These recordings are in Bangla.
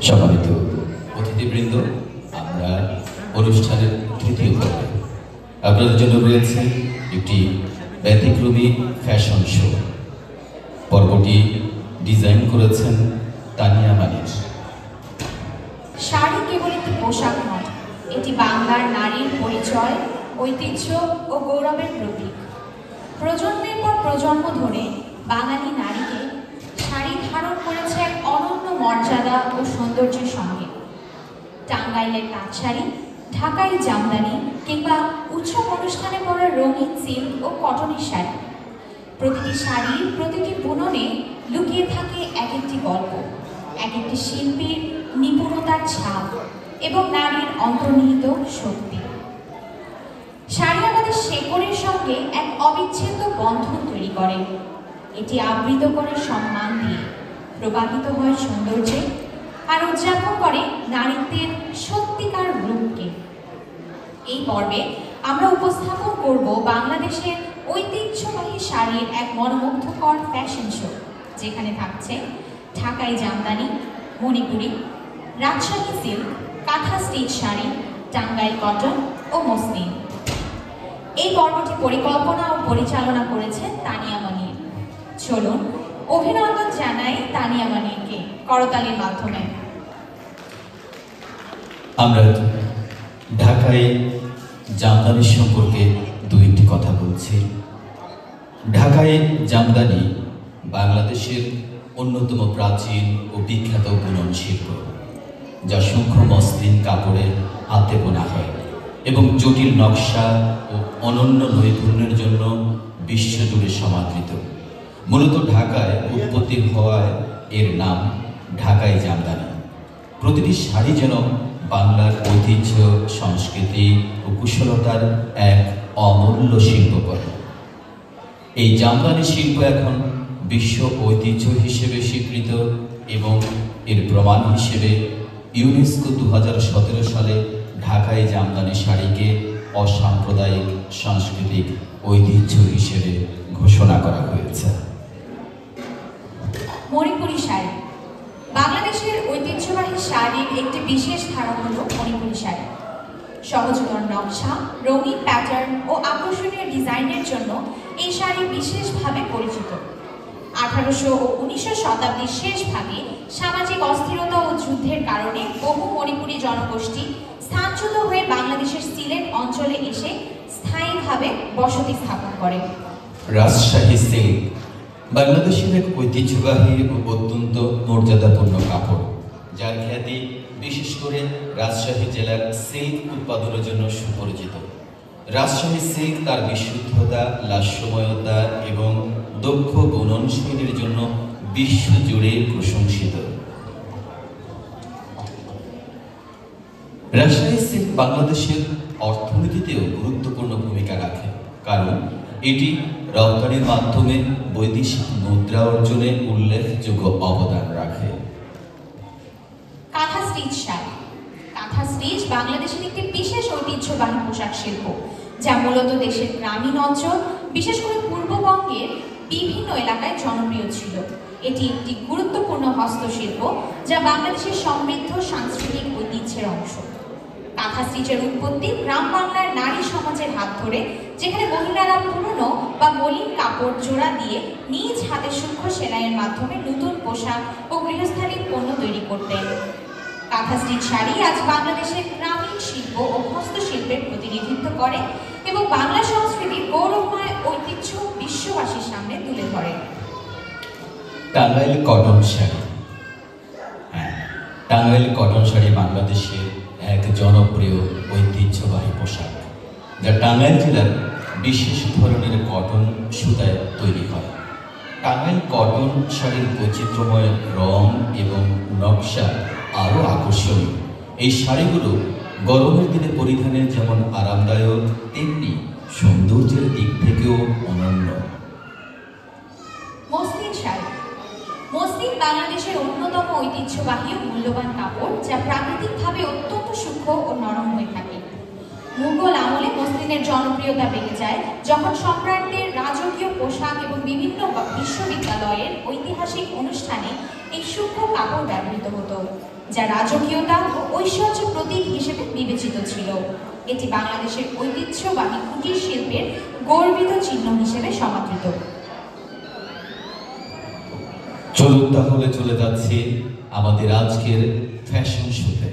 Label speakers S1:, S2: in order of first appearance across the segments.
S1: সম্মানিত অতিথিবৃন্দ, আমরা অনুষ্ঠানের তৃতীয় পর্বে আপনাদের জন্য রয়েছে একটি ব্যতিক্রমী ফ্যাশন শো। পর্বটি ডিজাইন করেছেন তানিয়া মানিক।
S2: শাড়ি কেবল একটি পোশাক নয়, এটি বাংলার নারীর পরিচয়, ঐতিহ্য ও গৌরবের প্রতীক। প্রজন্মের পর প্রজন্ম ধরে বাঙালি নারীকে শাড়ি ধারণ করেছে এক অনন্য মর্যাদা ও সৌন্দর্যের সঙ্গে। টাঙ্গাইলের তাঁত শাড়ি, ঢাকাই জামদানি কিংবা উৎসব অনুষ্ঠানে পরা রঙিন সিল্ক ও কটনের শাড়ি, প্রতিটি শাড়ির প্রতিটি বুননে লুকিয়ে থাকে এক একটি গল্প, এক একটি শিল্পীর নিপুণতার ছাপ এবং নারীর অন্তর্নিহিত শক্তি। শাড়ি আমাদের শেকড়ের সঙ্গে এক অবিচ্ছেদ্য বন্ধন তৈরি করে। এটি আবৃত করে সম্মান দিয়ে, প্রবাহিত হয় সৌন্দর্যে, আর উদযাপন করে নারীত্বের সত্যিকার রূপকে। এই পর্বে আমরা উপস্থাপন করব বাংলাদেশের ঐতিহ্যবাহী শাড়ির এক মনোমুগ্ধকর ফ্যাশন শো, যেখানে থাকছে ঢাকাই জামদানি, মণিপুরি, রাজশাহী সিল্ক, কাঁথা স্টিচ শাড়ি, টাঙ্গাইল কটন ও মসলিন। এই পর্বটি পরিকল্পনা ও পরিচালনা করেছেন তানিয়া মানিক। চলুন অভিনন্দন জানাই তানিয়া মানিককে করতালির মাধ্যমে।
S1: আমরা ঢাকায় জামদানি সম্পর্কে দুইটি কথা বলছি। ঢাকায় জামদানি বাংলাদেশের অন্যতম প্রাচীন ও বিখ্যাত বুনন শিল্প, যা সূক্ষ্ম মসলিন কাপড়ে হাতে বোনা হয় এবং জটিল নকশা ও অনন্য নৈপুণ্যের জন্য বিশ্বজুড়ে সমাদৃত। মূলত ঢাকায় উৎপত্তি হওয়ায় এর নাম ঢাকাই জামদানি। প্রতিটি শাড়ি যেন বাংলার ঐতিহ্য, সংস্কৃতি ও কুশলতার এক অমূল্য শিল্পকর্ম। এই জামদানি শিল্প এখন বিশ্ব ঐতিহ্য হিসেবে স্বীকৃত এবং এর প্রমাণ হিসেবে ইউনেস্কো 2017 সালে ঢাকাই জামদানি শাড়িকে অসাম্প্রদায়িক সাংস্কৃতিক ঐতিহ্য হিসেবে ঘোষণা করা হয়েছে।
S2: মণিপুরি শাড়ি বাংলাদেশের ঐতিহ্যবাহী শাড়ির একটি বিশেষ ধারা হল মণিপুরি শাড়ি। সহজতর নকশা, রঙিন প্যাটার্ন ও আকর্ষণীয় ডিজাইনের জন্য এই শাড়ি বিশেষভাবে পরিচিত। 1800 ও 1900 শতাব্দীর শেষ ভাগে সামাজিক অস্থিরতা ও যুদ্ধের কারণে বহু মণিপুরি জনগোষ্ঠী স্থানচ্যুত হয়ে বাংলাদেশের সিলেট অঞ্চলে এসে স্থায়ীভাবে বসতি স্থাপন করে।
S1: রাজশাহী সিল্ক বাংলাদেশের এক ঐতিহ্যবাহী ও অত্যন্ত মর্যাদাপূর্ণ কাপড়, যার খ্যাতি বিশেষ করে রাজশাহী জেলার সিল্ক উৎপাদনের জন্য সুপরিচিত। রাজশাহী সিল্ক তার বিশুদ্ধতা, লাস্যময়তা এবং দক্ষ বুনন শৈলীর জন্য বিশ্বজুড়ে প্রশংসিত। রাজশাহী সিল্ক বাংলাদেশের অর্থনীতিতেও গুরুত্বপূর্ণ ভূমিকা রাখে, কারণ এটি রপ্তানির মাধ্যমে বৈদেশিক মুদ্রা অর্জনে উল্লেখযোগ্য অবদান রাখে।
S2: কাঁথা স্টিচ শাড়ি কাঁথা স্টিচ বাংলাদেশের একটি বিশেষ ঐতিহ্যবাহী পোশাক শিল্প, যা মূলত দেশের গ্রামীণ অঞ্চল, বিশেষ করে পূর্ববঙ্গের বিভিন্ন এলাকায় জনপ্রিয় ছিল। এটি একটি গুরুত্বপূর্ণ হস্তশিল্প যা বাংলাদেশের সমৃদ্ধ সাংস্কৃতিক ঐতিহ্যের অংশ। কাঁথা স্টিচের উৎপত্তি গ্রাম বাংলার নারী সমাজের হাত ধরে, যেখানে মহিলারা পুরনো বা মলিন কাপড় জোড়া দিয়ে নিজ হাতে সূক্ষ্ম সেলাইয়ের মাধ্যমে নতুন পোশাক ও গৃহস্থালির পণ্য তৈরি করতেন। কাঁথা স্টিচ শাড়ি আজ বাংলাদেশের গ্রামীণ শিল্প ও হস্তশিল্পের প্রতিনিধিত্ব করে এবং বাংলা সংস্কৃতির গৌরবময় ঐতিহ্য বিশ্ববাসীর সামনে তুলে ধরে।
S1: টাঙ্গাইল কটন শাড়ি টাঙ্গাইল কটন শাড়ি বাংলাদেশের এক জনপ্রিয় ঐতিহ্যবাহী পোশাক, যা টাঙ্গাইল জেলার বিশেষ ধরনের কটন সুতায় তৈরি হয়। টাঙ্গাইল কটন শাড়ির বৈচিত্র্যময় রং এবং নকশা আরও আকর্ষণীয়। এই শাড়িগুলো গরমের দিনে পরিধানের যেমন আরামদায়ক, তেমনি সৌন্দর্যের দিক থেকেও অনন্য।
S2: মসলিন শাড়ি মসলিন বাংলাদেশের অন্যতম ঐতিহ্যবাহী ও মূল্যবান কাপড়, যা প্রাকৃতিকভাবে অত্যন্ত সূক্ষ্ম ও নরম হয়ে থাকে। মুঘল আমলে মসলিনের জনপ্রিয়তা বেড়ে যায় যখন সম্রাটদের রাজকীয় পোশাক এবং বিভিন্ন বিশ্ববিদ্যালয়ের ঐতিহাসিক অনুষ্ঠানে এই সূক্ষ্ম কাপড় ব্যবহৃত হতো। যা রাজকীয়তা ও ঐশ্বর্য প্রতীক হিসেবে বিবেচিত ছিল। এটি বাংলাদেশের ঐতিহ্যবাহী কুটির শিল্পের গর্বিত চিহ্ন হিসেবে সমাদৃত।
S1: চলুন তাহলে চলে যাচ্ছি আমাদের আজকের ফ্যাশন শোতে।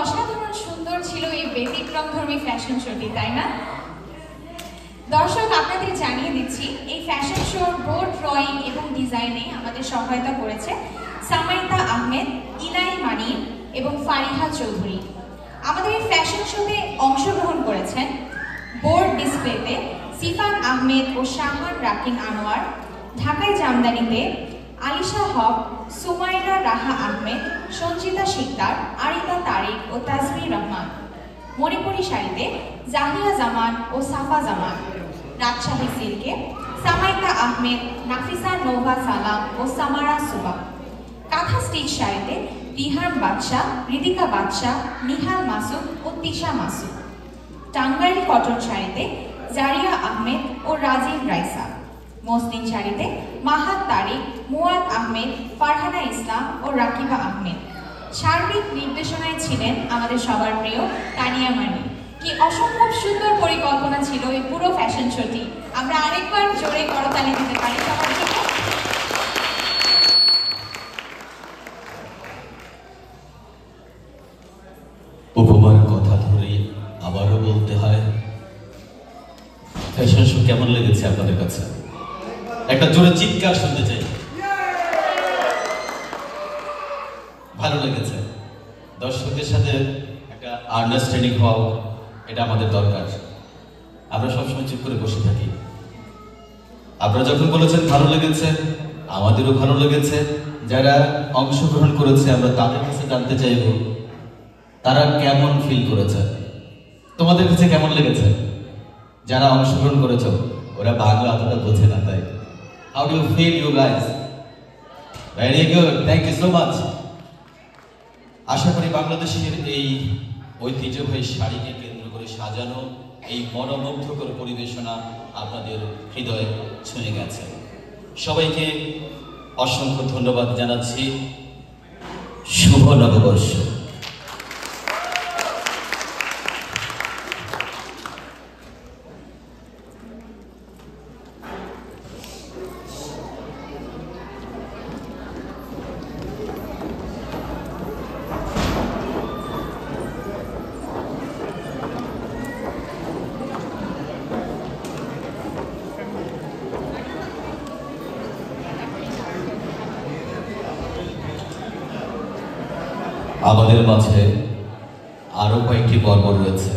S2: অসাধারণ সুন্দর ছিল এই ব্যতিক্রমধর্মী ফ্যাশন শোটি, তাই না? দর্শক, আপনাদের জানিয়ে দিচ্ছি এই ফ্যাশন শোর বোর্ড ড্রয়িং এবং ডিজাইনে আমাদের সহায়তা করেছে সামাইতা আহমেদ, ইলাই মানির এবং ফারিহা চৌধুরী। আমাদের এই ফ্যাশন শোতে অংশগ্রহণ করেছেন বোর্ড ডিসপ্লেতে সিফান আহমেদ ও শাহান রাকিন আনোয়ার, ঢাকায় জামদানিতে আলিশা হক, সুমাইরা রাহা আহমেদ, সঞ্চিতা শিকদার, আরিফা তারিক ও তাজমির রহমান, মণিপুরি শাড়িতে জাহিয়া জামান ও সাফা জামান, রাজশাহী সিল্কে সামাইতা আহমেদ, নাফিসা নোভা সালাম ও সামারা সুবা, কাঁথা স্টিচ শাড়িতে রিহান বাদশাহ, রিদিকা বাদশাহ, নিহাল মাসুদ ও তিশা মাসুদ, টাঙ্গাইল কটন শাড়িতে জারিয়া আহমেদ ও রাজিব রাইসা, মসলিন শাড়িতে মাহাত তারিক, মুয়াদ আহমেদ, ফারহানা ইসলাম ও রাকিবা আহমেদ। সার্বিক নির্দেশনায় ছিলেন আমাদের সবার প্রিয় তানিয়া মানি। কি অসম্ভব সুন্দর পরিকল্পনা ছিল এই পুরো ফ্যাশন শোটি। আমরা আরেকবার জোরে করতালি দিতে পারি সবার জন্য।
S1: উপমার কথা ধরে আবারও বলতে হয়, ফ্যাশন শো কেমন লেগেছে আপনাদের কাছে? একটা জোরে চিৎকার শুনতে চাই। ভালো লেগেছে। দর্শকদের সাথে একটা আন্ডারস্ট্যান্ডিং হওয়া, এটা আমাদের দরকার। আমরা সবসময় চুপ করে বসে থাকি। আপনারা যখন বলেছেন ভালো লেগেছে, আমাদেরও ভালো লেগেছে। যারা অংশগ্রহণ করেছে আমরা তাদের কাছে জানতে চাইব তারা কেমন ফিল করেছে, তোমাদের কাছে কেমন লেগেছে? যারা অংশগ্রহণ করেছ ওরা বাংলা অতটা বোঝে না, তাই how do you feel you guys? Very good, thank you so much. আশা করি বাংলাদেশের এই ঐতিহ্যবাহী শাড়িকে কেন্দ্র করে সাজানো এই মনোমুগ্ধকর পরিবেশনা আপনাদের হৃদয়ে ছুঁয়ে গেছে। সবাইকে অসংখ্য ধন্যবাদ জানাচ্ছি। শুভ নববর্ষ। আমাদের মাঝে আরো কয়েকটি পর্ব রয়েছে।